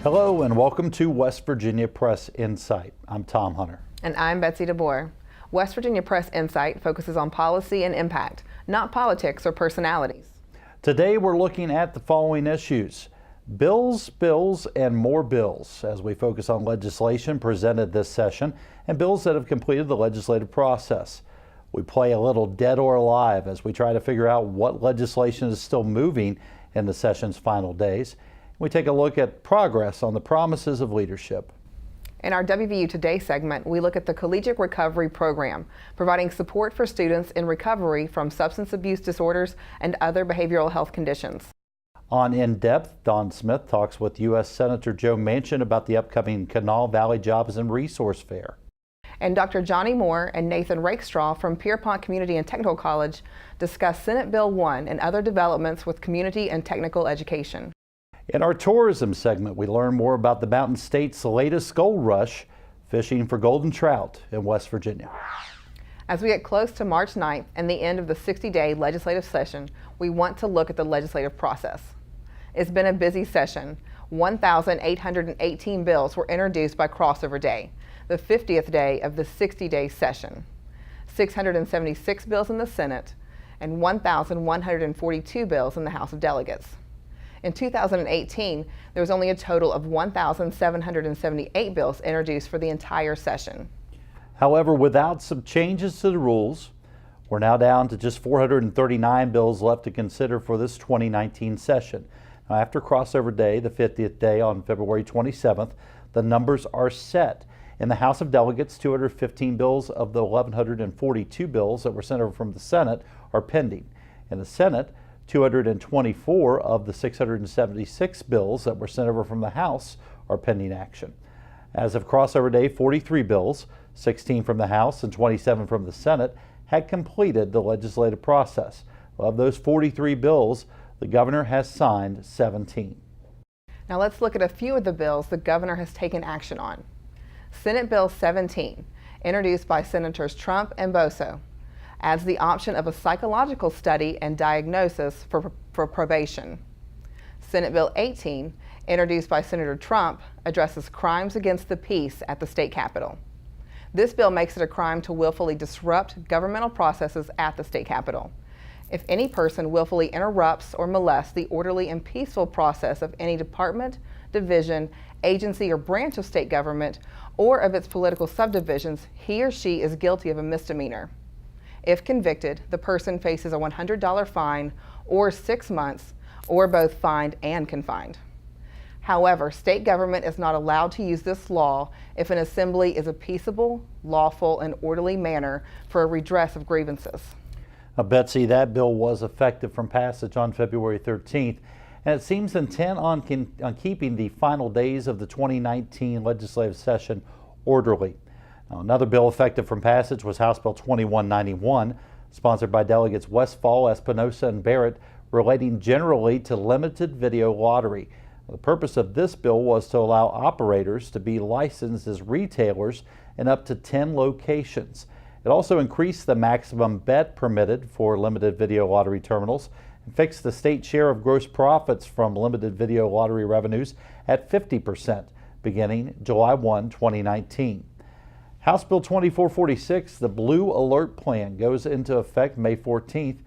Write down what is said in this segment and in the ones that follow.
Hello and welcome to West Virginia Press Insight. I'm Tom Hunter. And I'm Betsy DeBoer. West Virginia Press Insight focuses on policy and impact, not politics or personalities. Today we're looking at the following issues: bills, and more bills, as we focus on legislation presented this session and bills that have completed the legislative process. We play a little dead or alive as we try to figure out what legislation is still moving in the session's final days. We take a look at progress on the promises of leadership. In our WVU Today segment, we look at the Collegiate Recovery Program, providing support for students in recovery from substance abuse disorders and other behavioral health conditions. On In Depth, Don Smith talks with U.S. Senator Joe Manchin about the upcoming Kanawha Valley Jobs and Resource Fair. And Dr. Johnny Moore and Nathan Rakestraw from Pierpont Community and Technical College discuss Senate Bill 1 and other developments with community and technical education. In our tourism segment, we learn more about the Mountain State's latest gold rush, fishing for golden trout in West Virginia. As we get close to March 9th and the end of the 60-day legislative session, we want to look at the legislative process. It's been a busy session. 1,818 bills were introduced by crossover day, the 50th day of the 60-day session. 676 bills in the Senate and 1,142 bills in the House of Delegates. In 2018, there was only a total of 1,778 bills introduced for the entire session. However, without some changes to the rules, we're now down to just 439 bills left to consider for this 2019 session. Now, after crossover day, the 50th day on February 27th, the numbers are set. In the House of Delegates, 215 bills of the 1,142 bills that were sent over from the Senate are pending. In the Senate, 224 of the 676 bills that were sent over from the House are pending action. As of crossover day, 43 bills, 16 from the House and 27 from the Senate, had completed the legislative process. Of those 43 bills, the governor has signed 17. Now let's look at a few of the bills the governor has taken action on. Senate Bill 17, introduced by Senators Trump and Boso, adds the option of a psychological study and diagnosis for probation. Senate Bill 18, introduced by Senator Trump, addresses crimes against the peace at the state capitol. This bill makes it a crime to willfully disrupt governmental processes at the state capitol. If any person willfully interrupts or molests the orderly and peaceful process of any department, division, agency, or branch of state government, or of its political subdivisions, he or she is guilty of a misdemeanor. If convicted, the person faces a $100 fine or 6 months, or both fined and confined. However, state government is not allowed to use this law if an assembly is a peaceable, lawful, and orderly manner for a redress of grievances. Betsy, that bill was effective from passage on February 13th, and it seems intent on keeping the final days of the 2019 legislative session orderly. Now, another bill effective from passage was House Bill 2191, sponsored by delegates Westfall, Espinosa, and Barrett, relating generally to limited video lottery. The purpose of this bill was to allow operators to be licensed as retailers in up to 10 locations. It also increased the maximum bet permitted for limited video lottery terminals and fixed the state share of gross profits from limited video lottery revenues at 50%, beginning July 1, 2019. House Bill 2446, the Blue Alert Plan, goes into effect May 14th.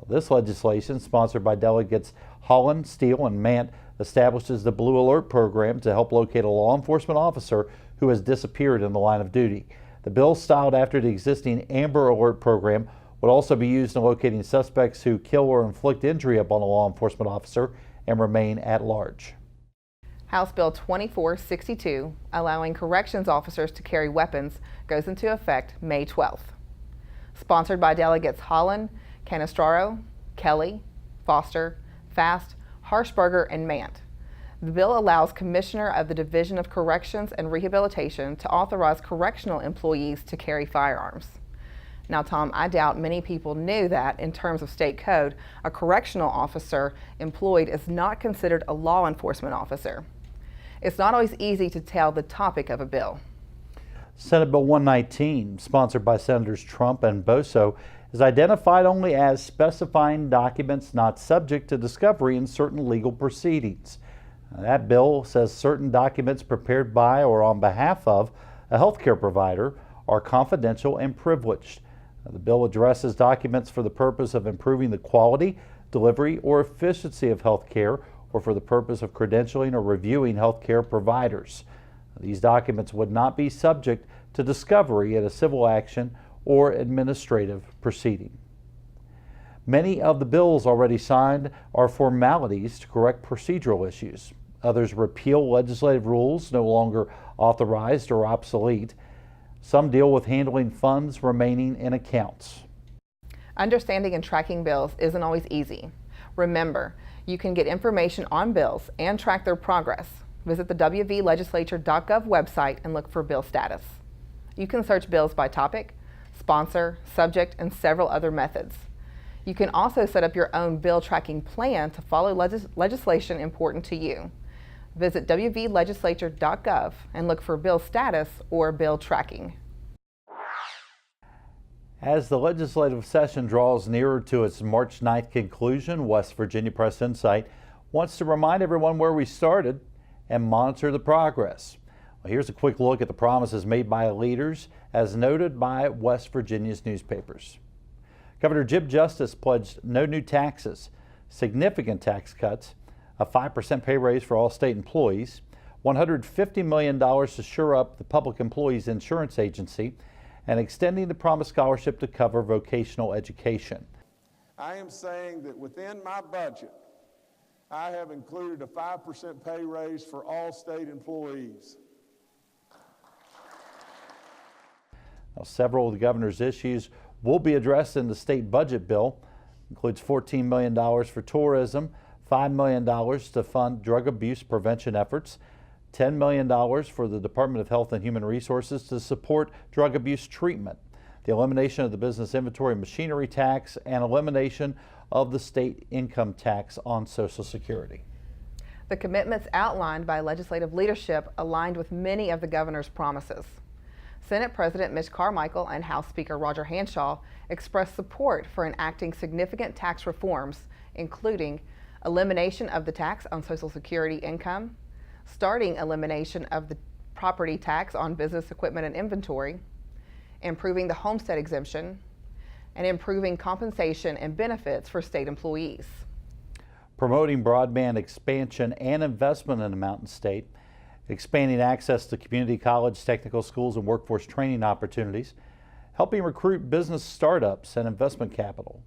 This legislation, sponsored by delegates Holland, Steele, and Mant, establishes the Blue Alert Program to help locate a law enforcement officer who has disappeared in the line of duty. The bill, styled after the existing Amber Alert Program, would also be used in locating suspects who kill or inflict injury upon a law enforcement officer and remain at large. House Bill 2462, allowing corrections officers to carry weapons, goes into effect May 12th. Sponsored by delegates Holland, Canestraro, Kelly, Foster, Fast, Harshberger, and Mant. The bill allows Commissioner of the Division of Corrections and Rehabilitation to authorize correctional employees to carry firearms. Now, Tom, I doubt many people knew that in terms of state code, a correctional officer employed is not considered a law enforcement officer. It's not always easy to tell the topic of a bill. Senate Bill 119, sponsored by Senators Trump and Boso, is identified only as specifying documents not subject to discovery in certain legal proceedings. That bill says certain documents prepared by or on behalf of a healthcare provider are confidential and privileged. The bill addresses documents for the purpose of improving the quality, delivery, or efficiency of healthcare, or for the purpose of credentialing or reviewing healthcare providers. These documents would not be subject to discovery in a civil action or administrative proceeding. Many of the bills already signed are formalities to correct procedural issues. Others repeal legislative rules no longer authorized or obsolete. Some deal with handling funds remaining in accounts. Understanding and tracking bills isn't always easy. Remember, you can get information on bills and track their progress. Visit the wvlegislature.gov website and look for bill status. You can search bills by topic, sponsor, subject, and several other methods. You can also set up your own bill tracking plan to follow legislation important to you. Visit wvlegislature.gov and look for bill status or bill tracking. As the legislative session draws nearer to its March 9th conclusion, West Virginia Press Insight wants to remind everyone where we started and monitor the progress. Well, here's a quick look at the promises made by leaders as noted by West Virginia's newspapers. Governor Jim Justice pledged no new taxes, significant tax cuts, a 5% pay raise for all state employees, $150 million to shore up the Public Employees Insurance Agency, and extending the promised scholarship to cover vocational education. I am saying that within my budget, I have included a 5% pay raise for all state employees. Now, several of the governor's issues will be addressed in the state budget bill. Includes $14 million for tourism, $5 million to fund drug abuse prevention efforts, $10 million for the Department of Health and Human Resources to support drug abuse treatment, the elimination of the business inventory machinery tax, and elimination of the state income tax on Social Security. The commitments outlined by legislative leadership aligned with many of the governor's promises. Senate President Mitch Carmichael and House Speaker Roger Hanshaw expressed support for enacting significant tax reforms, including elimination of the tax on Social Security income, starting elimination of the property tax on business equipment and inventory, improving the homestead exemption, and improving compensation and benefits for state employees. Promoting broadband expansion and investment in the Mountain State, expanding access to community college, technical schools, and workforce training opportunities, helping recruit business startups and investment capital,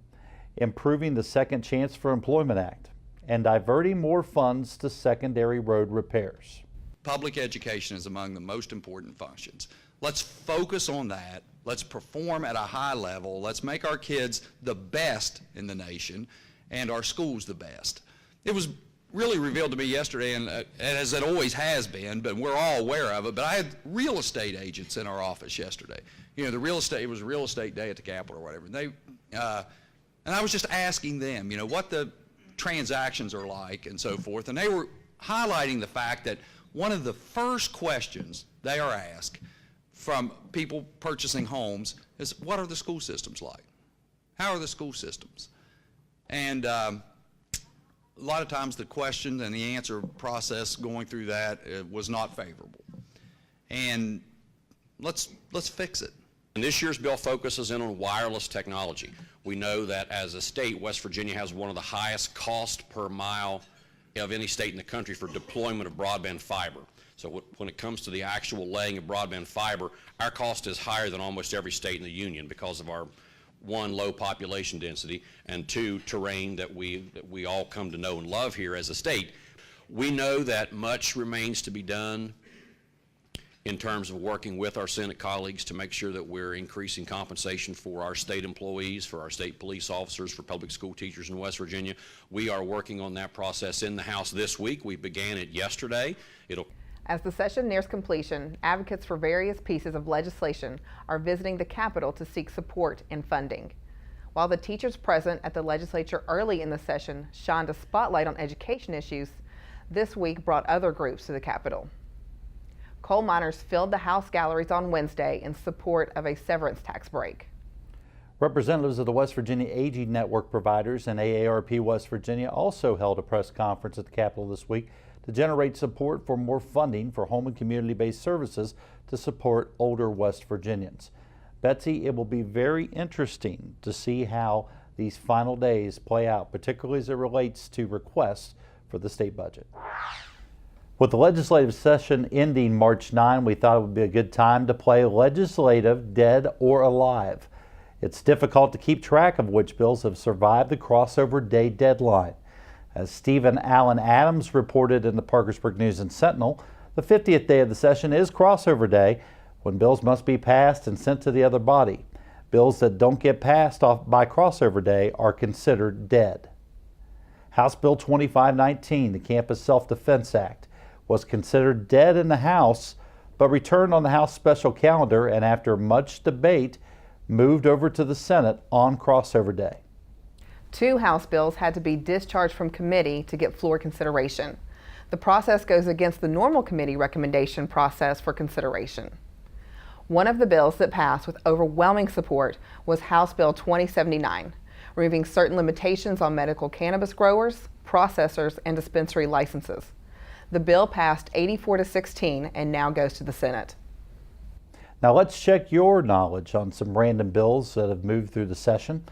improving the Second Chance for Employment Act, and diverting more funds to secondary road repairs. Public education is among the most important functions. Let's focus on that. Let's perform at a high level. Let's make our kids the best in the nation and our schools the best. It was really revealed to me yesterday, and as it always has been, but we're all aware of it, but I had real estate agents in our office yesterday. You know, it was a real estate day at the Capitol or whatever. And I was just asking them, you know, what the transactions are like and so forth, and they were highlighting the fact that one of the first questions they are asked from people purchasing homes is, what are the school systems like? How are the school systems? And a lot of times the question and the answer process going through that was not favorable. And let's fix it. And this year's bill focuses in on wireless technology. We know that as a state, West Virginia has one of the highest cost per mile of any state in the country for deployment of broadband fiber. So when it comes to the actual laying of broadband fiber, our cost is higher than almost every state in the union because of our, one, low population density, and two, terrain that we all come to know and love here as a state. We know that much remains to be done in terms of working with our Senate colleagues to make sure that we're increasing compensation for our state employees, for our state police officers, for public school teachers in West Virginia. We are working on that process in the House this week. We began it yesterday. As the session nears completion, advocates for various pieces of legislation are visiting the Capitol to seek support and funding. While the teachers present at the legislature early in the session shined a spotlight on education issues, this week brought other groups to the Capitol. Coal miners filled the House galleries on Wednesday in support of a severance tax break. Representatives of the West Virginia Aging Network providers and AARP West Virginia also held a press conference at the Capitol this week to generate support for more funding for home and community-based services to support older West Virginians. Betsy, it will be very interesting to see how these final days play out, particularly as it relates to requests for the state budget. With the legislative session ending March 9, we thought it would be a good time to play Legislative Dead or Alive. It's difficult to keep track of which bills have survived the crossover day deadline. As Stephen Allen Adams reported in the Parkersburg News and Sentinel, the 50th day of the session is crossover day, when bills must be passed and sent to the other body. Bills that don't get passed off by crossover day are considered dead. House Bill 2519, the Campus Self-Defense Act, was considered dead in the House, but returned on the House special calendar and after much debate, moved over to the Senate on crossover day. 2 House bills had to be discharged from committee to get floor consideration. The process goes against the normal committee recommendation process for consideration. One of the bills that passed with overwhelming support was House Bill 2079, removing certain limitations on medical cannabis growers, processors, and dispensary licenses. The bill passed 84-16 and now goes to the Senate. Now let's check your knowledge on some random bills that have moved through the session.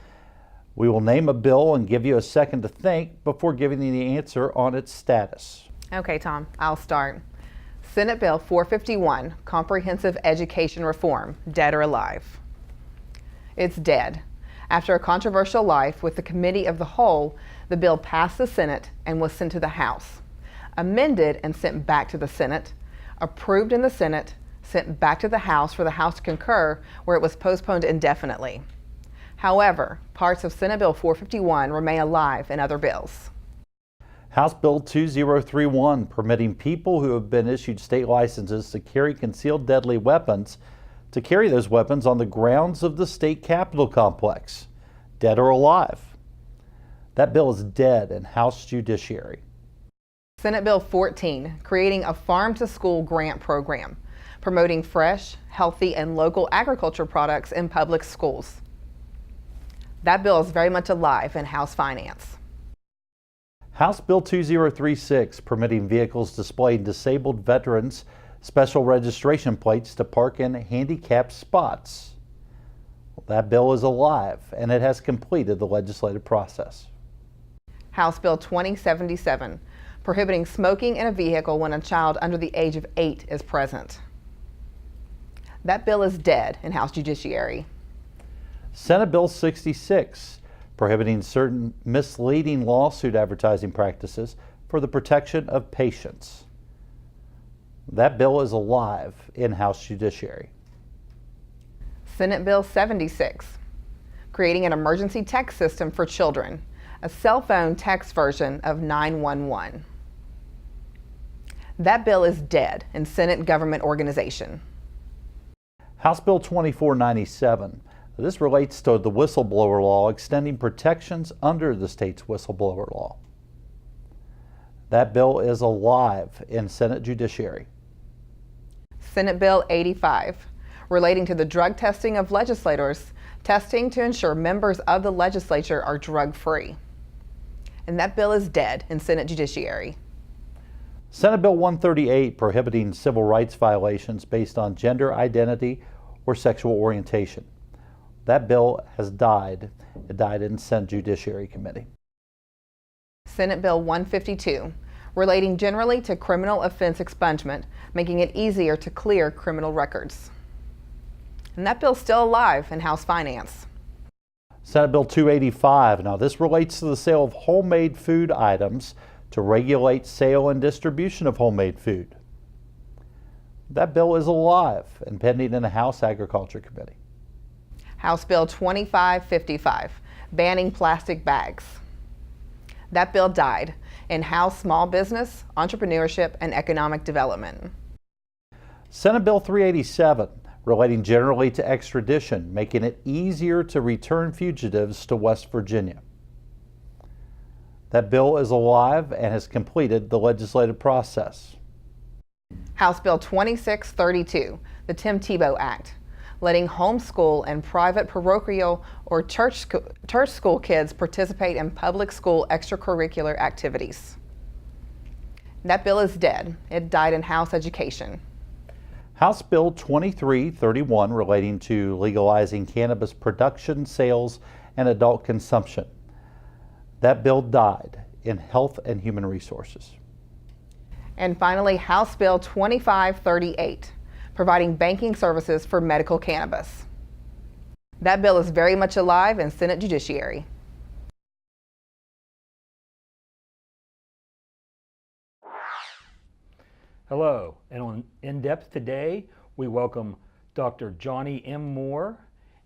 We will name a bill and give you a second to think before giving you the answer on its status. Okay, Tom, I'll start. Senate Bill 451, Comprehensive Education Reform, dead or alive? It's dead. After a controversial life with the Committee of the Whole, the bill passed the Senate and was sent to the House. Amended and sent back to the Senate, approved in the Senate, sent back to the House for the House to concur, where it was postponed indefinitely. However, parts of Senate Bill 451 remain alive in other bills. House Bill 2031, permitting people who have been issued state licenses to carry concealed deadly weapons to carry those weapons on the grounds of the state capitol complex. Dead or alive? That bill is dead in House Judiciary. Senate Bill 14, creating a farm-to-school grant program, promoting fresh, healthy, and local agriculture products in public schools. That bill is very much alive in House Finance. House Bill 2036, permitting vehicles displaying disabled veterans special registration plates to park in handicapped spots. That bill is alive and it has completed the legislative process. House Bill 2077, prohibiting smoking in a vehicle when a child under the age of 8 is present. That bill is dead in House Judiciary. Senate Bill 66, prohibiting certain misleading lawsuit advertising practices for the protection of patients. That bill is alive in House Judiciary. Senate Bill 76, creating an emergency text system for children, a cell phone text version of 911. That bill is dead in Senate Government Organization. House Bill 2497. This relates to the whistleblower law, extending protections under the state's whistleblower law. That bill is alive in Senate Judiciary. Senate Bill 85, relating to the drug testing of legislators, testing to ensure members of the legislature are drug-free. And that bill is dead in Senate Judiciary. Senate Bill 138, prohibiting civil rights violations based on gender identity or sexual orientation. That bill has died. It died in Senate Judiciary Committee. Senate Bill 152, relating generally to criminal offense expungement, making it easier to clear criminal records. And that bill's still alive in House Finance. Senate Bill 285. Now this relates to the sale of homemade food items to regulate sale and distribution of homemade food. That bill is alive and pending in the House Agriculture Committee. House Bill 2555, banning plastic bags. That bill died in House Small Business, Entrepreneurship, and Economic Development. Senate Bill 387, relating generally to extradition, making it easier to return fugitives to West Virginia. That bill is alive and has completed the legislative process. House Bill 2632, the Tim Tebow Act, letting homeschool and private parochial or church school kids participate in public school extracurricular activities. That bill is dead. It died in House Education. House Bill 2331 relating to legalizing cannabis production, sales, and adult consumption. That bill died in Health and Human Resources. And finally, House Bill 2538, providing banking services for medical cannabis. That bill is very much alive in Senate Judiciary. Hello, and on In Depth today, we welcome Dr. Johnny M. Moore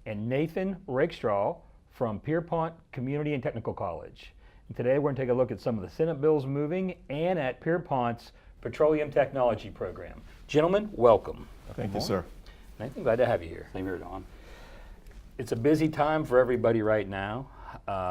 and Nathan Rakestraw from Pierpont Community and Technical College. And today we're going to take a look at some of the Senate bills moving and at Pierpont's Petroleum Technology Program. Gentlemen, welcome. Thank you, sir. Nathan, glad to have you here. Same here, Don. It's a busy time for everybody right now.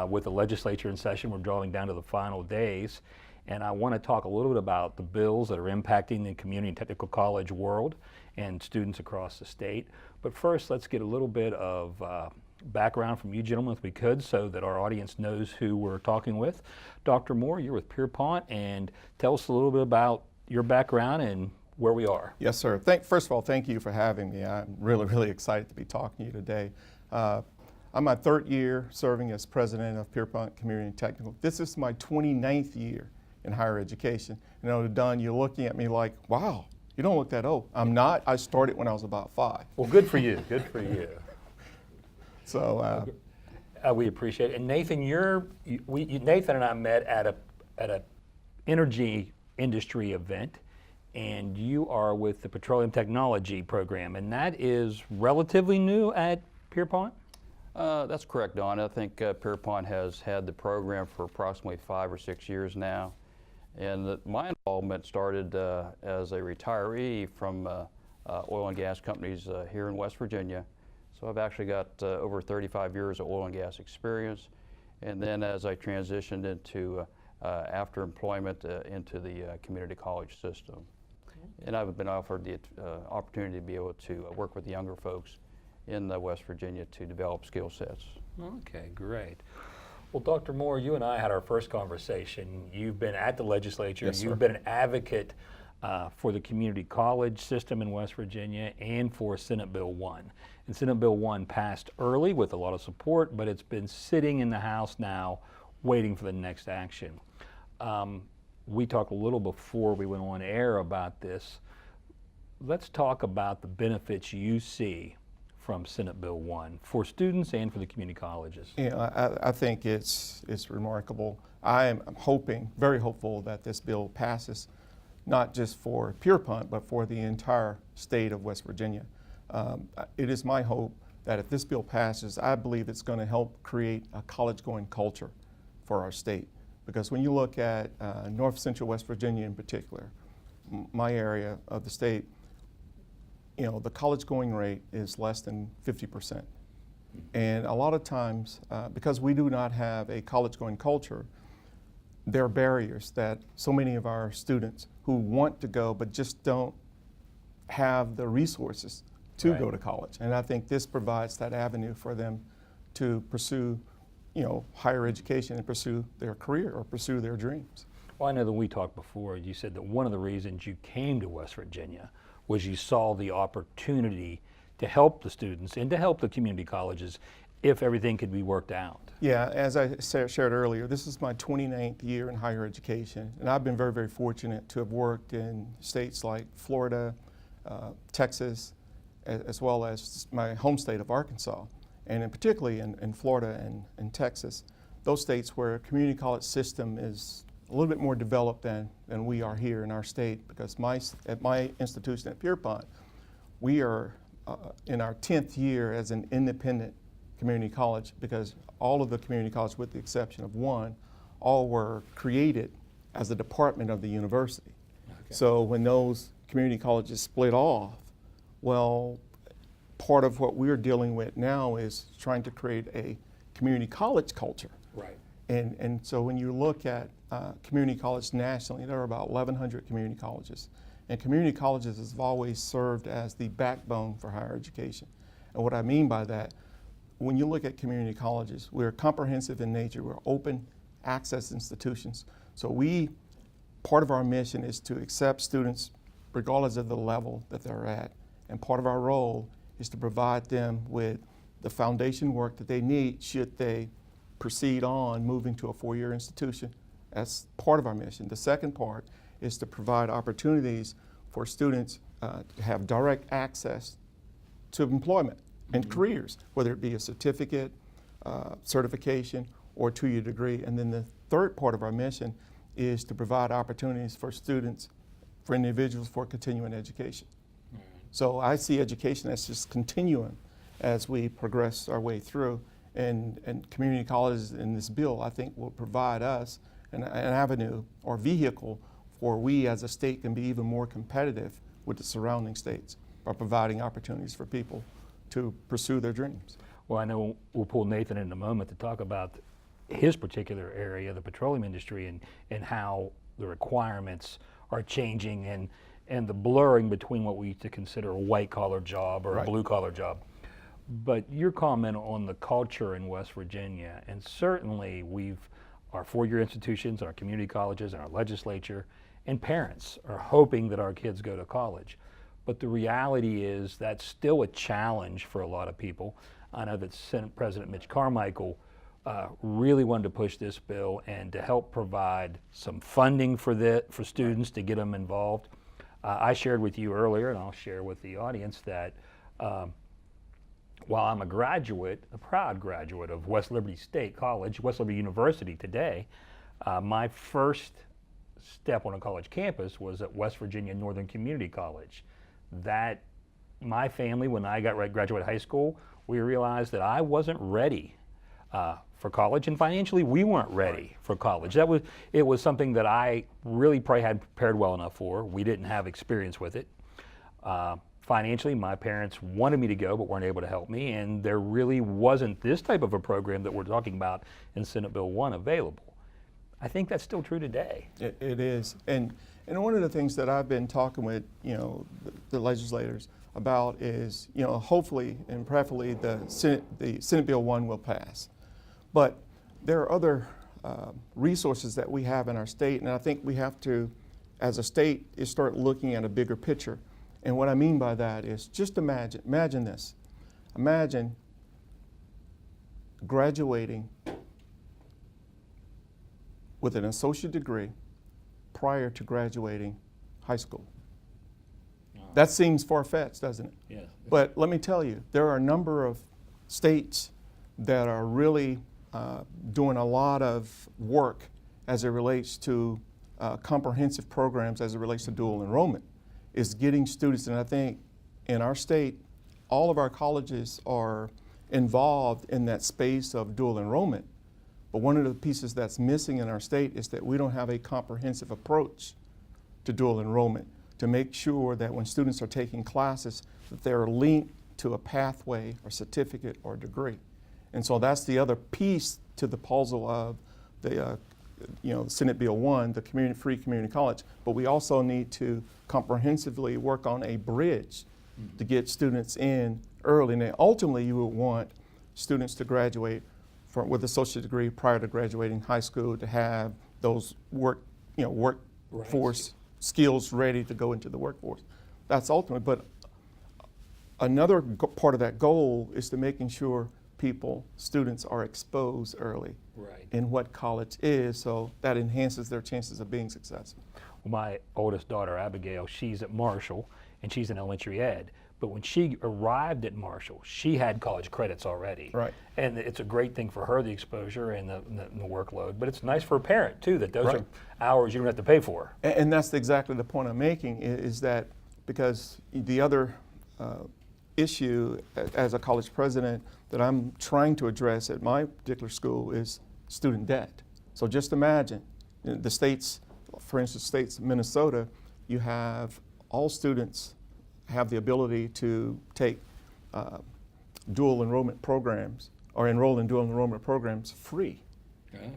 With the legislature in session, we're drawing down to the final days. And I want to talk a little bit about the bills that are impacting the community and technical college world and students across the state. But first, let's get a little bit of background from you gentlemen, if we could, so that our audience knows who we're talking with. Dr. Moore, you're with Pierpont, and tell us a little bit about your background and where we are. Yes, sir. First of all, thank you for having me. I'm really excited to be talking to you today. I'm my third year serving as president of Pierpont Community and Technical. This is my 29th year in higher education. You know, Don, you're looking at me like, wow, you don't look that old. I'm not. I started when I was about 5. Well, good for you. Good for you. So we appreciate it. And Nathan, Nathan and I met at a energy industry event, and you are with the Petroleum Technology Program, and that is relatively new at Pierpont? That's correct, Don. I think Pierpont has had the program for approximately 5 or 6 years now. And my involvement started as a retiree from oil and gas companies here in West Virginia. So I've actually got over 35 years of oil and gas experience. And then as I transitioned into after employment into the community college system. And I've been offered the opportunity to be able to work with the younger folks in West Virginia to develop skill sets. Okay, great. Well, Dr. Moore, you and I had our first conversation. You've been at the legislature. Yes, sir. You've been an advocate for the community college system in West Virginia and for Senate Bill 1. And Senate Bill 1 passed early with a lot of support, but it's been sitting in the House now waiting for the next action. We talked a little before we went on air about this. Let's talk about the benefits you see from Senate Bill 1 for students and for the community colleges. yeah, I think it's remarkable. I am hoping, very hopeful, that this bill passes, not just for Pierpont, but for the entire state of West Virginia. It is my hope that if this bill passes, I believe it's going to help create a college-going culture for our state. Because when you look at North Central West Virginia in particular, my area of the state, you know, the college going rate is less than 50%. And a lot of times, because we do not have a college going culture, there are barriers that so many of our students who want to go but just don't have the resources to go to college. And I think this provides that avenue for them to pursue, you know, higher education and pursue their career or pursue their dreams. Well, I know that we talked before, you said that one of the reasons you came to West Virginia was you saw the opportunity to help the students and to help the community colleges if everything could be worked out. Yeah, as I shared earlier, this is my 29th year in higher education, and I've been very fortunate to have worked in states like Florida, Texas, as well as my home state of Arkansas. And particularly in Florida and Texas, those states where a community college system is a little bit more developed than we are here in our state, because at my institution at Pierpont, we are in our 10th year as an independent community college, because all of the community colleges, with the exception of one, all were created as a department of the university. Okay. So when those community colleges split off, well, part of what we're dealing with now is trying to create a community college culture. Right. And so when you look at community college nationally, there are about 1,100 community colleges. And community colleges have always served as the backbone for higher education. And what I mean by that, when you look at community colleges, we're comprehensive in nature, we're open access institutions. So we part of our mission is to accept students regardless of the level that they're at. And part of our role is to provide them with the foundation work that they need should they proceed on moving to a four-year institution. That's part of our mission. The second part is to provide opportunities for students to have direct access to employment and careers, whether it be a certificate, certification, or a two-year degree. And then the third part of our mission is to provide opportunities for students, for individuals, for continuing education. So I see education as just continuing as we progress our way through. And community colleges in this bill, I think, will provide us an avenue or vehicle for we as a state can be even more competitive with the surrounding states by providing opportunities for people to pursue their dreams. Well, I know we'll pull Nathan in a moment to talk about his particular area, the petroleum industry, and how the requirements are changing and the blurring between what we used to consider a white-collar job or Right. a blue-collar job. But your comment on the culture in West Virginia, and certainly our four-year institutions, our community colleges, and our legislature, and parents are hoping that our kids go to college. But the reality is that's still a challenge for a lot of people. I know that Senate President Mitch Carmichael really wanted to push this bill and to help provide some funding for students to get them involved. I shared with you earlier, and I'll share with the audience, that while I'm a proud graduate of West Liberty State College, West Liberty University today, my first step on a college campus was at West Virginia Northern Community College. That my family, when I graduated high school, we realized that I wasn't ready for college, and financially we weren't ready for college. It was something that I really probably hadn't prepared well enough for. We didn't have experience with it. Financially, my parents wanted me to go but weren't able to help me, and there really wasn't this type of a program that we're talking about in Senate Bill 1 available. I think that's still true today. It is, and one of the things that I've been talking with the legislators about is hopefully and preferably the Senate Bill 1 will pass, but there are other resources that we have in our state, and I think we have to, as a state, is start looking at a bigger picture. And what I mean by that is just imagine this. Imagine graduating with an associate degree prior to graduating high school. That seems far-fetched, doesn't it? Yes. But let me tell you, there are a number of states that are really doing a lot of work as it relates to comprehensive programs as it relates to dual enrollment. Is getting students, and I think in our state, all of our colleges are involved in that space of dual enrollment. But one of the pieces that's missing in our state is that we don't have a comprehensive approach to dual enrollment to make sure that when students are taking classes that they're linked to a pathway or certificate or degree. And so that's the other piece to the puzzle of the Senate Bill 1, the free community college. But we also need to comprehensively work on a bridge to get students in early. And then ultimately you would want students to graduate with an associate degree prior to graduating high school to have those workforce skills ready to go into the workforce. That's ultimate. But another part of that goal is to making sure students are exposed early in what college is, so that enhances their chances of being successful. Well, my oldest daughter, Abigail, she's at Marshall, and she's in elementary ed. But when she arrived at Marshall, she had college credits already. Right. And it's a great thing for her, the exposure and the workload. But it's nice for a parent, too, that those Right. are hours you don't have to pay for. And that's exactly the point I'm making, is that because the other issue as a college president that I'm trying to address at my particular school is student debt. So just imagine the states, for instance, states Minnesota, you have all students have the ability to take dual enrollment programs or enroll in dual enrollment programs free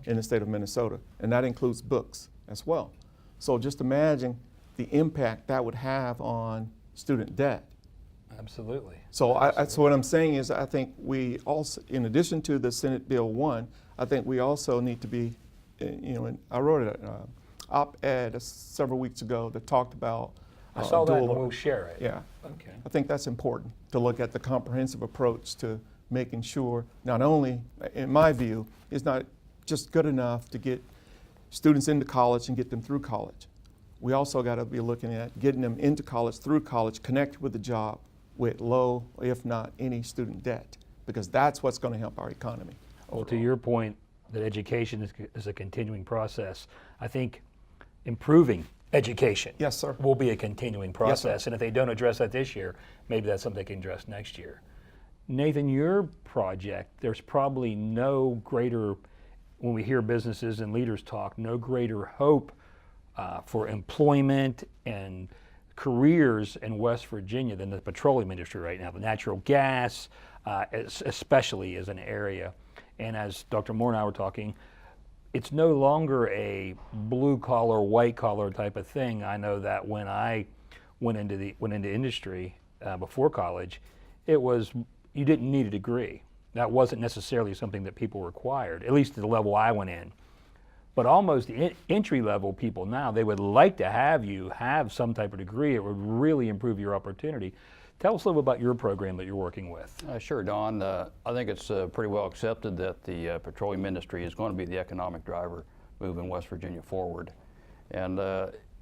in the state of Minnesota, and that includes books as well. So just imagine the impact that would have on student debt. Absolutely. So so what I'm saying is I think we also, in addition to the Senate Bill 1, I think we also need to be, and I wrote it, op-ed several weeks ago that talked about I saw that, and dual- we'll share it. Yeah. Okay. I think that's important to look at the comprehensive approach to making sure not only, in my view, it's not just good enough to get students into college and get them through college. We also got to be looking at getting them into college, through college, connected with the job with low, if not any, student debt, because that's what's going to help our economy. Well, to your point, that education is a continuing process. I think improving education Yes, sir. will be a continuing process. sir. And if they don't address that this year, maybe that's something they can address next year. Nathan, your project, there's probably no greater, when we hear businesses and leaders talk, no greater hope for employment and careers in West Virginia than the petroleum industry right now. The natural gas, especially, is an area. And as Dr. Moore and I were talking, it's no longer a blue collar, white collar type of thing. I know that when I went into industry before college, it was, you didn't need a degree. That wasn't necessarily something that people required, at least at the level I went in. But almost the entry level people now, they would like to have you have some type of degree. It would really improve your opportunity. Tell us a little bit about your program that you're working with. Sure, Don. I think it's pretty well accepted that the petroleum industry is going to be the economic driver moving West Virginia forward. And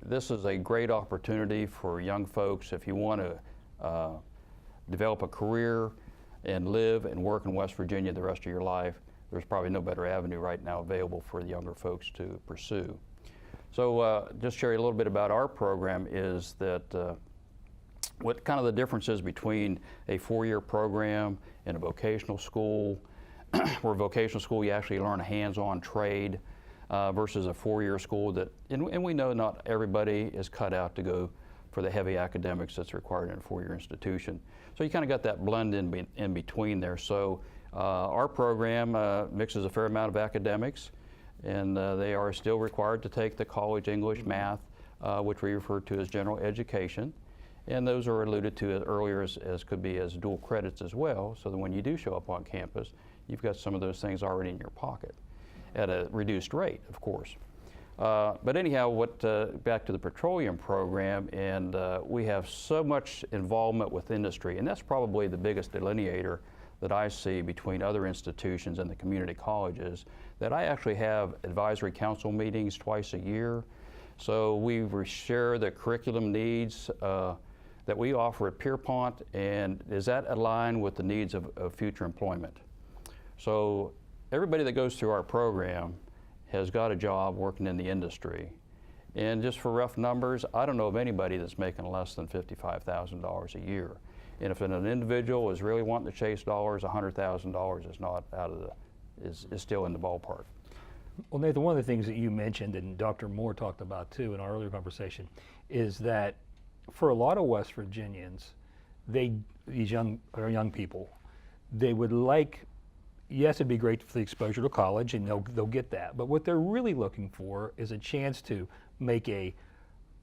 this is a great opportunity for young folks if you want to develop a career and live and work in West Virginia the rest of your life. There's probably no better avenue right now available for the younger folks to pursue. So just share a little bit about our program is that what kind of the differences between a four-year program and a vocational school, where vocational school you actually learn a hands-on trade versus a four-year school that, and we know not everybody is cut out to go for the heavy academics that's required in a four-year institution. So you kind of got that blend in between there. So our program mixes a fair amount of academics, and they are still required to take the college English, math, which we refer to as general education. And those are alluded to as earlier as could be as dual credits as well, so that when you do show up on campus, you've got some of those things already in your pocket at a reduced rate, of course. But anyhow, back to the petroleum program, and we have so much involvement with industry, and that's probably the biggest delineator that I see between other institutions and the community colleges, that I actually have advisory council meetings twice a year. So we share the curriculum needs that we offer at Pierpont, and is that aligned with the needs of future employment? So everybody that goes through our program has got a job working in the industry. And just for rough numbers, I don't know of anybody that's making less than $55,000 a year. And if an individual is really wanting to chase dollars, $100,000 is not is still in the ballpark. Well, Nathan, one of the things that you mentioned and Dr. Moore talked about too in our earlier conversation is that for a lot of West Virginians, these young people, they would like, yes, it'd be great for the exposure to college, and they'll get that. But what they're really looking for is a chance to make a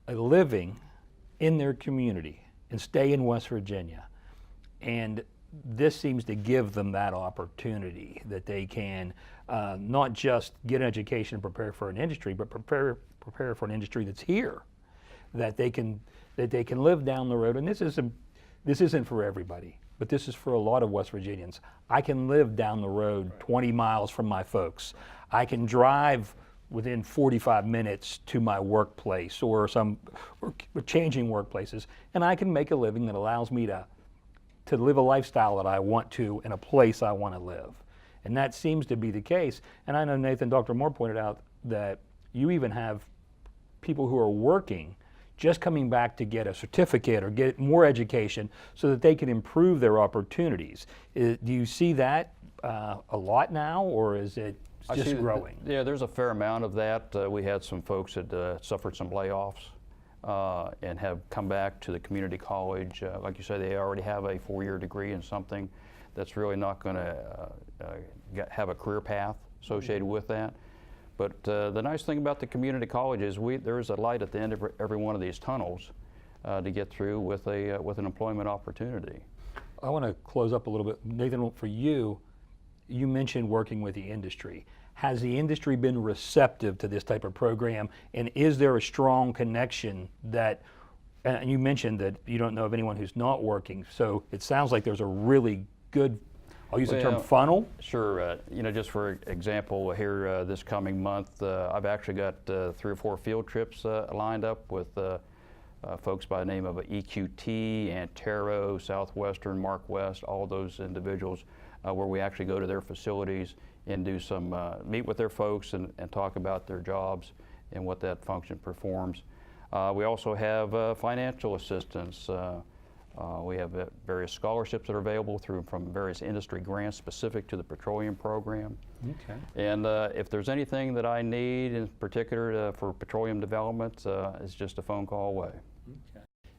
living in their community and stay in West Virginia. And this seems to give them that opportunity that they can not just get an education and prepare for an industry, but prepare for an industry that's here, that they can live down the road. And this isn't for everybody, but this is for a lot of West Virginians. I can live down the road 20 miles from my folks. I can drive within 45 minutes to my workplace or changing workplaces, and I can make a living that allows me to live a lifestyle that I want to in a place I want to live. And that seems to be the case. And I know, Nathan, Dr. Moore pointed out that you even have people who are working just coming back to get a certificate or get more education so that they can improve their opportunities. Do you see that a lot now, or is it just growing? Yeah, there's a fair amount of that. We had some folks that suffered some layoffs and have come back to the community college. Like you said, they already have a four-year degree in something that's really not going to have a career path associated with that. But the nice thing about the community college is there is a light at the end of every one of these tunnels to get through with an employment opportunity. I want to close up a little bit. Nathan, for you, you mentioned working with the industry. Has the industry been receptive to this type of program, and is there a strong connection that, and you mentioned that you don't know of anyone who's not working, so it sounds like there's a really good, I'll use the term Well, funnel? Sure. Just for example, here this coming month, I've actually got 3 or 4 field trips lined up with folks by the name of EQT, Antero, Southwestern, Mark West, all those individuals, where we actually go to their facilities and do some, meet with their folks and talk about their jobs and what that function performs. We also have financial assistance. We have various scholarships that are available from various industry grants specific to the petroleum program. Okay. And if there's anything that I need in particular for petroleum development, it's just a phone call away.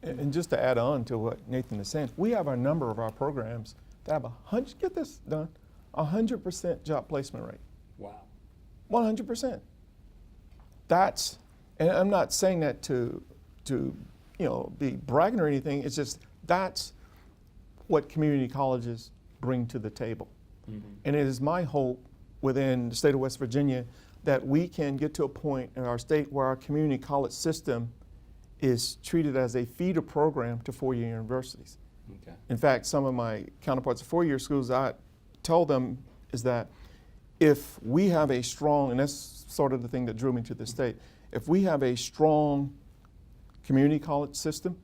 Okay. And just to add on to what Nathan is saying, we have a number of our programs that have 100% job placement rate. Wow. 100%. That's, and I'm not saying that to be bragging or anything. It's just that's what community colleges bring to the table. Mm-hmm. And it is my hope within the state of West Virginia that we can get to a point in our state where our community college system is treated as a feeder program to four-year universities. Okay. In fact, some of my counterparts at four-year schools, I told them is that if we have a strong, and that's sort of the thing that drew me to the state, if we have a strong community college system,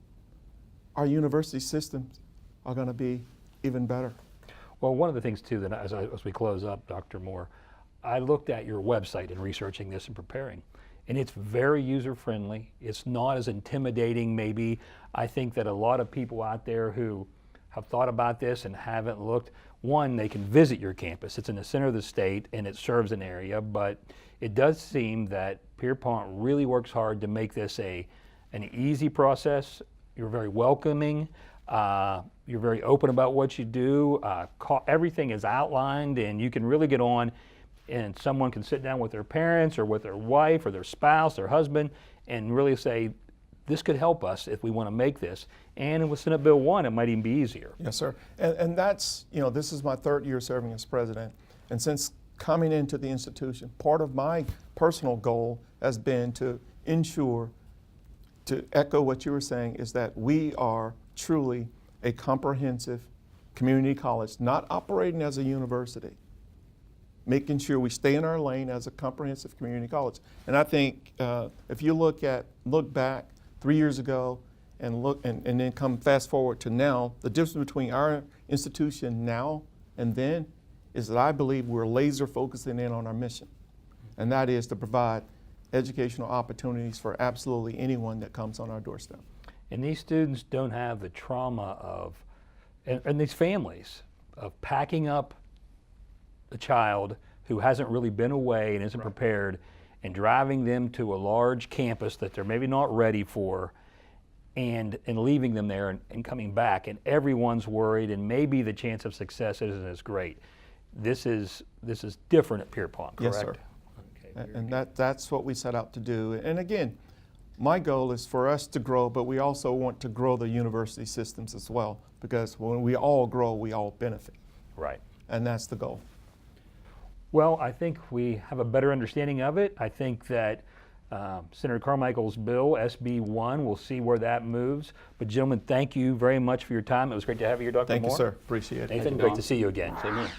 our university systems are going to be even better. Well, one of the things too that as we close up, Dr. Moore, I looked at your website in researching this and preparing, and it's very user-friendly. It's not as intimidating maybe. I think that a lot of people out there who have thought about this and haven't looked, one, they can visit your campus. It's in the center of the state and it serves an area, but it does seem that Pierpont really works hard to make this an easy process. You're very welcoming. You're very open about what you do. Everything is outlined and you can really get on, and someone can sit down with their parents or with their wife or their spouse, their husband, and really say, this could help us if we want to make this. And with Senate Bill 1, it might even be easier. Yes, sir. And that's, this is my third year serving as president. And since coming into the institution, part of my personal goal has been to ensure, to echo what you were saying, is that we are truly a comprehensive community college, not operating as a university, making sure we stay in our lane as a comprehensive community college. And I think if you look back 3 years ago and then come fast forward to now, the difference between our institution now and then is that I believe we're laser focusing in on our mission. And that is to provide educational opportunities for absolutely anyone that comes on our doorstep. And these students don't have the trauma of, and these families, of packing up a child who hasn't really been away and isn't prepared and driving them to a large campus that they're maybe not ready for and leaving them there and coming back, and everyone's worried and maybe the chance of success isn't as great. This is different at Pierpont, correct? Yes, sir. Okay, and that's what we set out to do. And again, my goal is for us to grow, but we also want to grow the university systems as well, because when we all grow, we all benefit. Right. And that's the goal. Well, I think we have a better understanding of it. I think that Senator Carmichael's bill, SB 1, we'll see where that moves. But gentlemen, thank you very much for your time. It was great to have you here, Dr. Thank Moore. you, sir. Appreciate it. Nathan, great to see you again. Same here.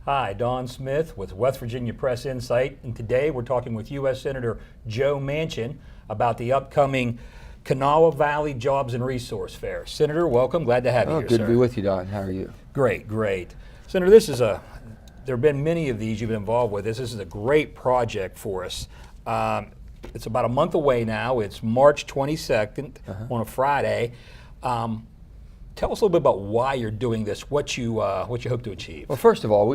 Hi, Don Smith with West Virginia Press Insight, and today we're talking with U.S. Senator Joe Manchin about the upcoming Kanawha Valley Jobs and Resource Fair. Senator, welcome. Glad to have you here, Good sir. to be with you, Don. How are you? Great, great. Senator, this is there have been many of these you've been involved with. This is a great project for us. It's about a month away now. It's March 22nd on a Friday. Tell us a little bit about why you're doing this, what you hope to achieve. Well, first of all,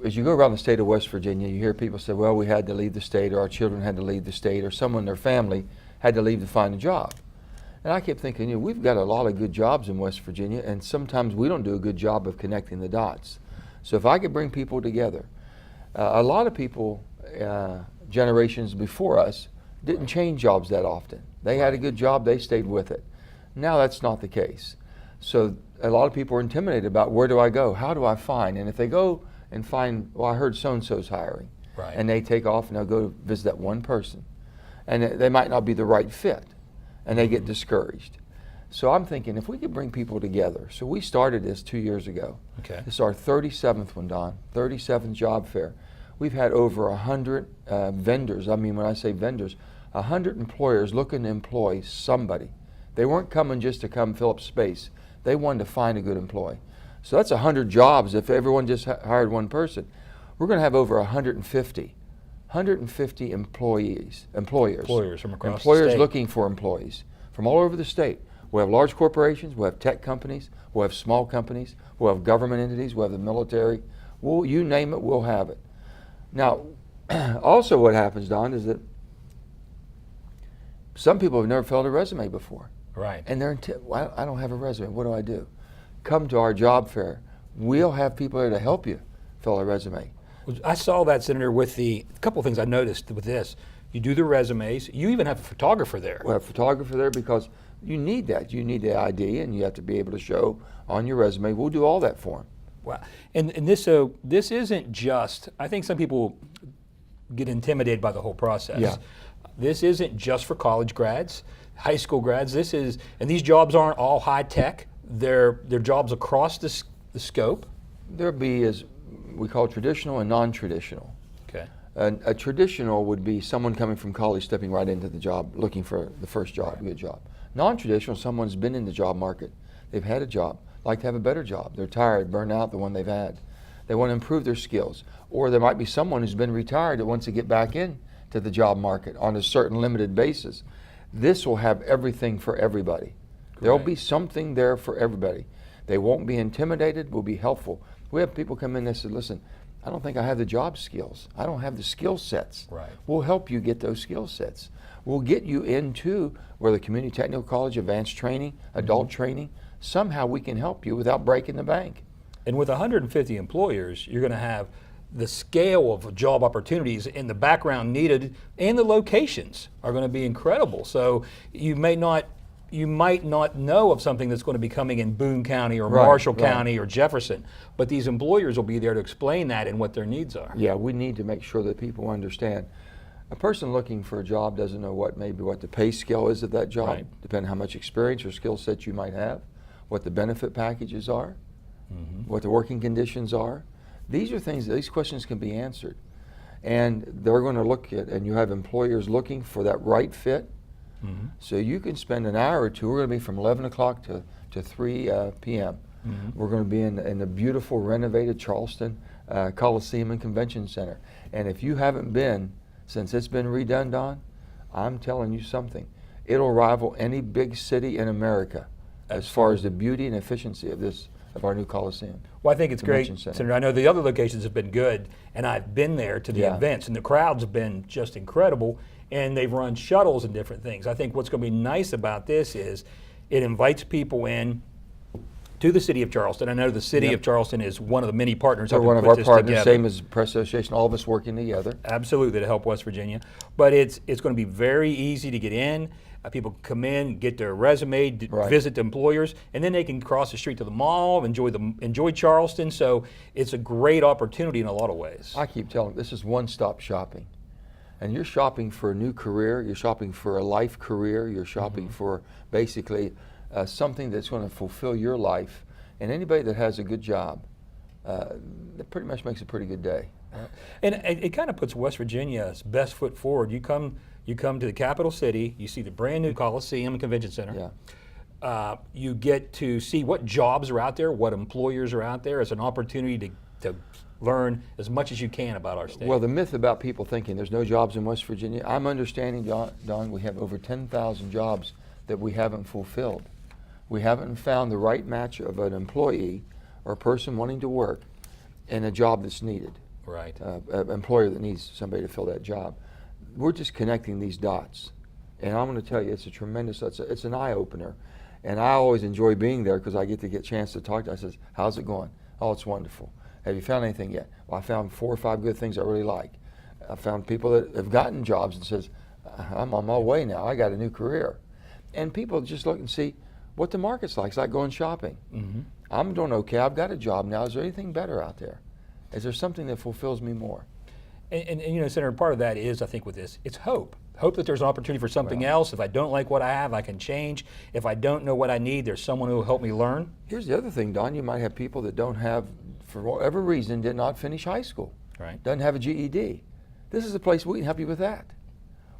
as you go around the state of West Virginia, you hear people say, well, we had to leave the state, or our children had to leave the state, or someone in their family had to leave to find a job. And I kept thinking, we've got a lot of good jobs in West Virginia, and sometimes we don't do a good job of connecting the dots. So if I could bring people together, a lot of people, generations before us, didn't change jobs that often. They had a good job, they stayed with it. Now that's not the case. So a lot of people are intimidated about, where do I go? How do I find? And if they go and find, well, I heard so-and-so's hiring, Right. And they take off and they'll go visit that one person. And they might not be the right fit, and they get discouraged. So I'm thinking if we could bring people together. So we started this 2 years ago. Okay. This is our 37th one, Don, 37th job fair. We've had over 100 vendors. I mean, when I say vendors, 100 employers looking to employ somebody. They weren't coming just to come fill up space. They wanted to find a good employee. So that's 100 jobs if everyone just hired one person. We're going to have over 150 employers Employers from across the employers state. looking for employees from all over the state. We'll have large corporations, we'll have tech companies, we'll have small companies, we'll have government entities, we'll have the military. You name it, we'll have it. Now, also what happens, Don, is that some people have never filled a resume before. Right. And they're, well, I don't have a resume, what do I do? Come to our job fair. We'll have people there to help you fill a resume. I saw that, Senator, with a couple of things I noticed with this. You do the resumes. You even have a photographer there. We'll have a photographer there because you need that. You need the ID, and you have to be able to show on your resume. We'll do all that for them. Wow. And this isn't just, I think some people get intimidated by the whole process. Yeah. This isn't just for college grads, high school grads. And these jobs aren't all high tech. They're jobs across the scope. There'll be, as we call traditional and non-traditional. Okay. A traditional would be someone coming from college stepping right into the job, looking for the first job, a good job. Non-traditional, someone's been in the job market. They've had a job, like to have a better job. They're tired, burned out the one they've had. They want to improve their skills. Or there might be someone who's been retired that wants to get back in to the job market on a certain limited basis. This will have everything for everybody. There'll be something there for everybody. They won't be intimidated, will be helpful. We have people come in and say, listen, I don't think I have the job skills. I don't have the skill sets. Right. We'll help you get those skill sets. We'll get you into where the Community Technical College, advanced training, adult training. Somehow we can help you without breaking the bank. And with 150 employers, you're going to have the scale of job opportunities and the background needed and the locations are going to be incredible. So you might not know of something that's going to be coming in Boone County or Marshall County or Jefferson, but these employers will be there to explain that and what their needs are. Yeah, we need to make sure that people understand. A person looking for a job doesn't know what the pay scale is of that job, Right. depending on how much experience or skill set you might have, what the benefit packages are, what the working conditions are. These are things, these questions can be answered. And they're going to look at, and you have employers looking for that right fit. So you can spend an hour or two. We're going to be from 11 o'clock to 3 p.m. We're going to be in the beautiful renovated Charleston Coliseum and Convention Center. And if you haven't been, since it's been redone, Don, I'm telling you something. It'll rival any big city in America as far as the beauty and efficiency of our new Coliseum. Well, I think it's great, Convention Center. Senator. I know the other locations have been good, and I've been there to the Yeah. events, and the crowds have been just incredible, and they've run shuttles and different things. I think what's going to be nice about this is it invites people in to the city of Charleston. I know the city of Charleston is one of the many partners They're helping one of put our this partners, together. same as the Press Association, all of us working together. Absolutely, to help West Virginia. But it's going to be very easy to get in. People can come in, get their resume, Right. visit the employers, and then they can cross the street to the mall, enjoy Charleston. So it's a great opportunity in a lot of ways. I keep telling them, this is one-stop shopping. And you're shopping for a new career, you're shopping for a life career, you're shopping for basically something that's going to fulfill your life. And anybody that has a good job, that pretty much makes a pretty good day. And it kind of puts West Virginia's best foot forward. You come to the capital city, you see the brand new Coliseum and Convention Center. Yeah. You get to see what jobs are out there, what employers are out there. It's an opportunity to learn as much as you can about our state. Well, the myth about people thinking there's no jobs in West Virginia, I'm understanding, Don, we have over 10,000 jobs that we haven't fulfilled. We haven't found the right match of an employee or a person wanting to work in a job that's needed. Right. An employer that needs somebody to fill that job. We're just connecting these dots. And I'm going to tell you, it's a tremendous, it's an eye-opener. And I always enjoy being there because I get a chance to talk to them. I says, how's it going? Oh, it's wonderful. Have you found anything yet? Well, I found 4 or 5 good things I really like. I found people that have gotten jobs and says, I'm on my way now. I got a new career. And people just look and see what the market's like. It's like going shopping. I'm doing okay. I've got a job now. Is there anything better out there? Is there something that fulfills me more? And you know, Senator, part of that is, I think with this, it's hope. Hope that there's an opportunity for something else. If I don't like what I have, I can change. If I don't know what I need, there's someone who will help me learn. Here's the other thing, Don. You might have people that don't have, for whatever reason, did not finish high school. Right. Doesn't have a GED. This is a place we can help you with that.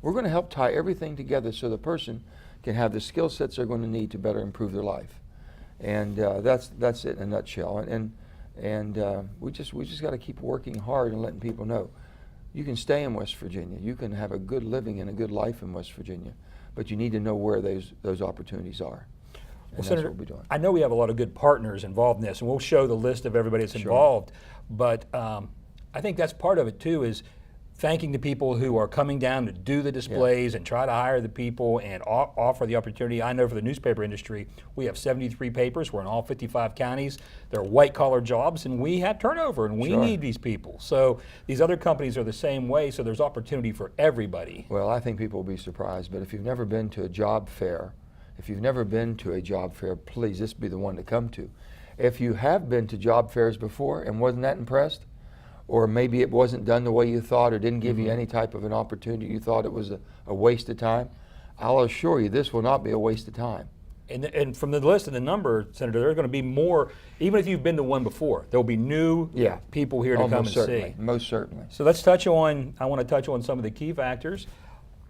We're going to help tie everything together so the person can have the skill sets they're going to need to better improve their life. And that's it in a nutshell. And we just got to keep working hard and letting people know. You can stay in West Virginia. You can have a good living and a good life in West Virginia, but you need to know where those opportunities are. And that's Senator, what we're doing. I know we have a lot of good partners involved in this, and we'll show the list of everybody that's involved. But I think that's part of it too, is thanking the people who are coming down to do the displays and try to hire the people and offer the opportunity. I know for the newspaper industry, we have 73 papers. We're in all 55 counties. They're white-collar jobs, and we have turnover, and we need these people. So these other companies are the same way, so there's opportunity for everybody. Well, I think people will be surprised, but if you've never been to a job fair, please, this be the one to come to. If you have been to job fairs before and wasn't that impressed, or maybe it wasn't done the way you thought or didn't give you any type of an opportunity, you thought it was a waste of time, I'll assure you this will not be a waste of time. And from the list and the number, Senator, there's going to be more, even if you've been to one before, there'll be new people here to come and see. Most certainly. So let's I want to touch on some of the key factors.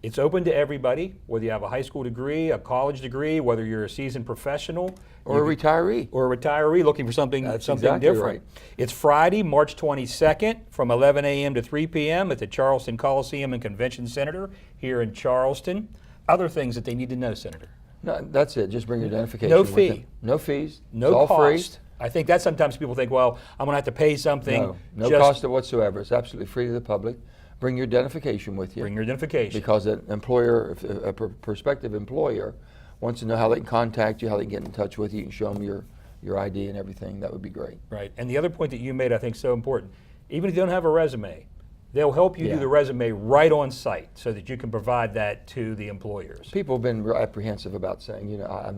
It's open to everybody, whether you have a high school degree, a college degree, whether you're a seasoned professional. Or a retiree. Or a retiree looking for something exactly different. Right. It's Friday, March 22nd from 11 a.m. to 3 p.m. at the Charleston Coliseum and Convention Center here in Charleston. Other things that they need to know, Senator? No, that's it. Just bring your identification. No with fee. them. No fees. No it's all cost. free. I think that sometimes people think, well, I'm going to have to pay something. No cost whatsoever. It's absolutely free to the public. Bring your identification with you. Bring your identification. Because an employer, a prospective employer, wants to know how they can contact you, how they can get in touch with you, and show them your ID and everything. That would be great. Right. And the other point that you made, I think, is so important. Even if you don't have a resume, they'll help you do the resume right on site so that you can provide that to the employers. People have been apprehensive about saying, you know, I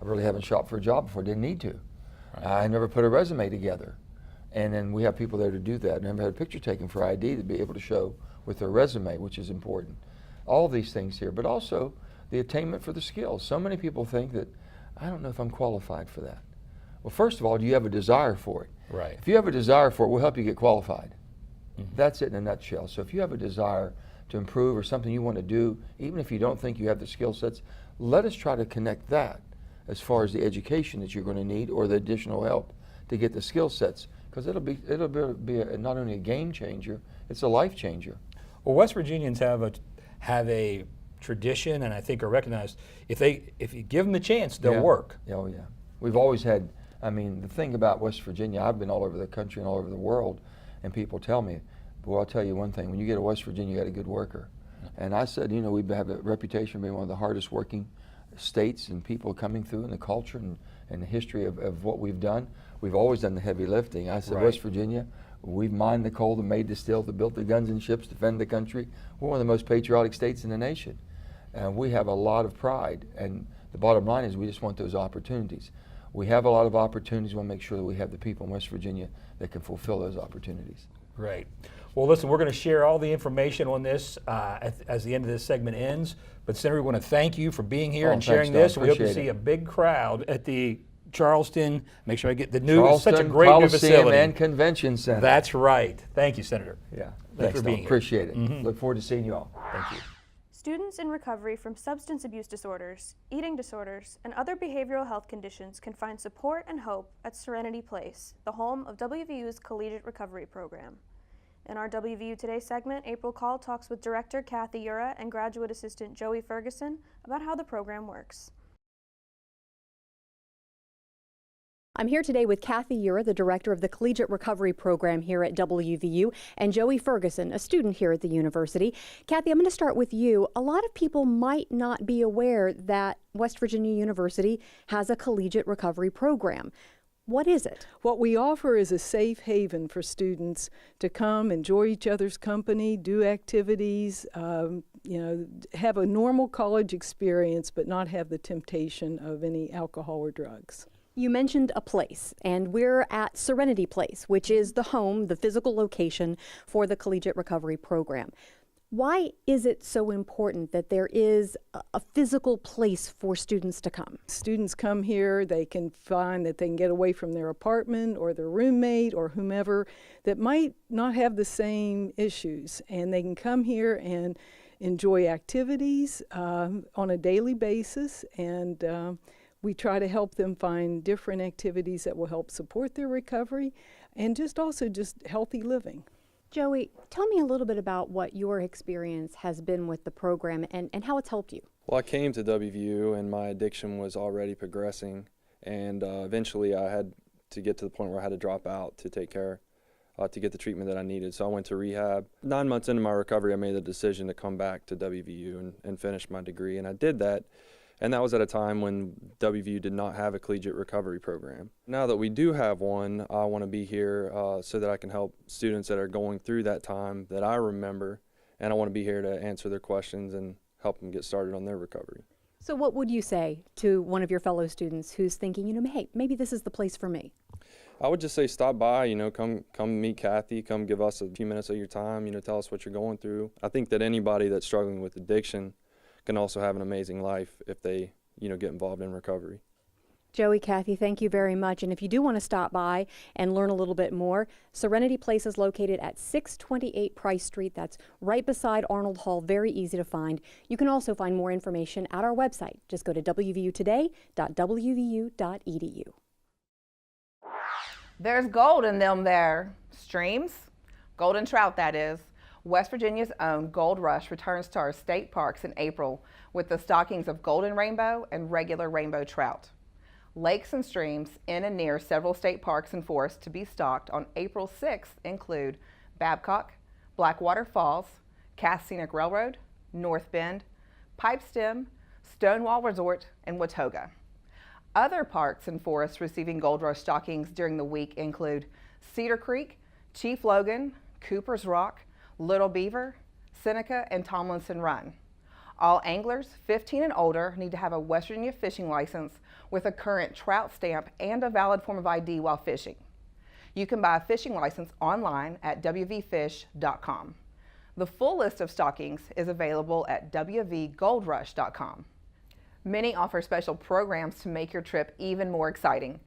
really haven't shopped for a job before. Didn't need to. Right. I never put a resume together. And then we have people there to do that. Never had a picture taken for ID to be able to show with their resume, which is important. All these things here, but also the attainment for the skills. So many people think that, I don't know if I'm qualified for that. Well, first of all, do you have a desire for it? Right. If you have a desire for it, we'll help you get qualified. That's it in a nutshell. So if you have a desire to improve or something you want to do, even if you don't think you have the skill sets, let us try to connect that as far as the education that you're going to need or the additional help to get the skill sets. Because it'll be not only a game changer, it's a life changer. Well, West Virginians have a tradition, and I think are recognized. If you give them a chance, they'll work. Oh yeah, we've always had. I mean, the thing about West Virginia, I've been all over the country and all over the world, and people tell me, "Well, I'll tell you one thing: when you get to West Virginia, you got a good worker." And I said, you know, we have a reputation of being one of the hardest working states, and people coming through, and the culture and the history of what we've done. We've always done the heavy lifting. I said, West Virginia, we've mined the coal, that made the steel, that built the guns and ships, defend the country. We're one of the most patriotic states in the nation. And we have a lot of pride. And the bottom line is we just want those opportunities. We have a lot of opportunities. We want to make sure that we have the people in West Virginia that can fulfill those opportunities. Great. Well, listen, we're going to share all the information on this as the end of this segment ends. But Senator, we want to thank you for being here and sharing this. We hope to see a big crowd at the Charleston. Make sure I get the new. It's such a great new facility and Convention Center. That's right. Thank you, Senator. Yeah. Thanks for being here. Appreciate it. Look forward to seeing you all. Thank you. Students in recovery from substance abuse disorders, eating disorders, and other behavioral health conditions can find support and hope at Serenity Place, the home of WVU's Collegiate Recovery Program. In our WVU Today segment, April Call talks with Director Kathy Ura and Graduate Assistant Joey Ferguson about how the program works. I'm here today with Kathy Ura, the director of the Collegiate Recovery Program here at WVU, and Joey Ferguson, a student here at the university. Kathy, I'm going to start with you. A lot of people might not be aware that West Virginia University has a Collegiate Recovery Program. What is it? What we offer is a safe haven for students to come, enjoy each other's company, do activities, have a normal college experience, but not have the temptation of any alcohol or drugs. You mentioned a place, and we're at Serenity Place, which is the home, the physical location for the Collegiate Recovery Program. Why is it so important that there is a physical place for students to come? Students come here, they can find that they can get away from their apartment or their roommate or whomever that might not have the same issues, and they can come here and enjoy activities on a daily basis, and we try to help them find different activities that will help support their recovery and just healthy living. Joey, tell me a little bit about what your experience has been with the program and how it's helped you. Well, I came to WVU and my addiction was already progressing, and eventually I had to get to the point where I had to drop out to take care, to get the treatment that I needed. So I went to rehab. 9 months into my recovery, I made the decision to come back to WVU and finish my degree, and I did that. And that was at a time when WVU did not have a collegiate recovery program. Now that we do have one, I want to be here so that I can help students that are going through that time that I remember, and I want to be here to answer their questions and help them get started on their recovery. So what would you say to one of your fellow students who's thinking, hey, maybe this is the place for me? I would just say stop by, come meet Kathy, come give us a few minutes of your time, tell us what you're going through. I think that anybody that's struggling with addiction can also have an amazing life if they, get involved in recovery. Joey, Kathy, thank you very much. And if you do want to stop by and learn a little bit more, Serenity Place is located at 628 Price Street. That's right beside Arnold Hall, very easy to find. You can also find more information at our website. Just go to wvutoday.wvu.edu. There's gold in them there. Streams, golden trout that is. West Virginia's own Gold Rush returns to our state parks in April with the stockings of golden rainbow and regular rainbow trout. Lakes and streams in and near several state parks and forests to be stocked on April 6th include Babcock, Blackwater Falls, Cass Scenic Railroad, North Bend, Pipestem, Stonewall Resort, and Watauga. Other parks and forests receiving Gold Rush stockings during the week include Cedar Creek, Chief Logan, Cooper's Rock, Little Beaver, Seneca, and Tomlinson Run. All anglers 15 and older need to have a West Virginia fishing license with a current trout stamp and a valid form of ID while fishing. You can buy a fishing license online at wvfish.com. The full list of stockings is available at wvgoldrush.com. Many offer special programs to make your trip even more exciting.